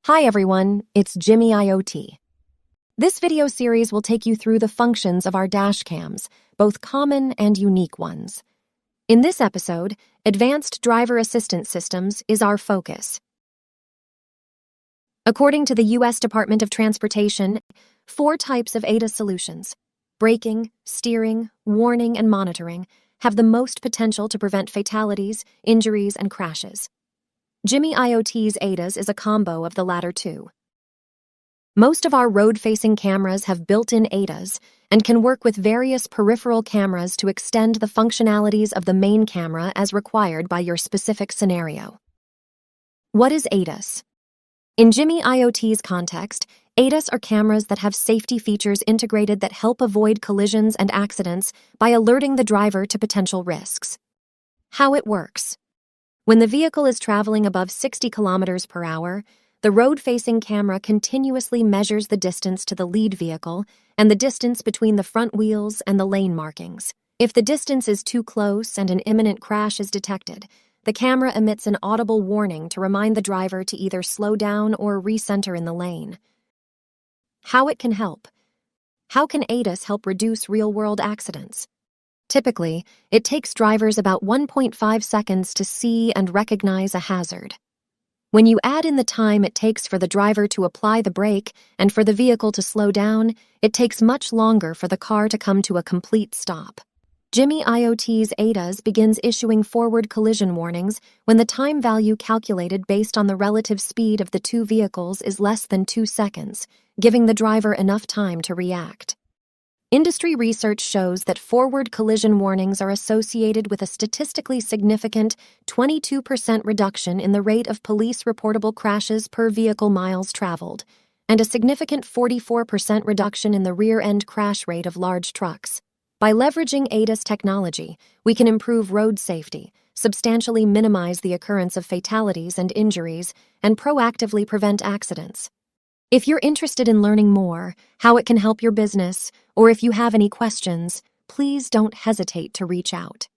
Hi everyone, it's Jimi IoT. This video series will take you through the functions of our dashcams, both common and unique ones. In this episode, advanced driver assistance systems is our focus. According to the U.S. Department of Transportation, 4 types of ADAS solutions, braking, steering, warning, and monitoring, have the most potential to prevent fatalities, injuries, and crashes. Jimi IoT's ADAS is a combo of the latter two. Most of our road-facing cameras have built-in ADAS and can work with various peripheral cameras to extend the functionalities of the main camera as required by your specific scenario. What is ADAS? In Jimi IoT's context, ADAS are cameras that have safety features integrated that help avoid collisions and accidents by alerting the driver to potential risks. How it works. When the vehicle is traveling above 60 kilometers per hour, the road-facing camera continuously measures the distance to the lead vehicle and the distance between the front wheels and the lane markings. If the distance is too close and an imminent crash is detected, the camera emits an audible warning to remind the driver to either slow down or recenter in the lane. How it can help. How can ADAS help reduce real-world accidents? Typically, it takes drivers about 1.5 seconds to see and recognize a hazard. When you add in the time it takes for the driver to apply the brake and for the vehicle to slow down, it takes much longer for the car to come to a complete stop. Jimi IoT's ADAS begins issuing forward collision warnings when the time value calculated based on the relative speed of the two vehicles is less than 2 seconds, giving the driver enough time to react. Industry research shows that forward collision warnings are associated with a statistically significant 22% reduction in the rate of police-reportable crashes per vehicle miles traveled, and a significant 44% reduction in the rear-end crash rate of large trucks. By leveraging ADAS technology, we can improve road safety, substantially minimize the occurrence of fatalities and injuries, and proactively prevent accidents. If you're interested in learning more, how it can help your business, or if you have any questions, please don't hesitate to reach out.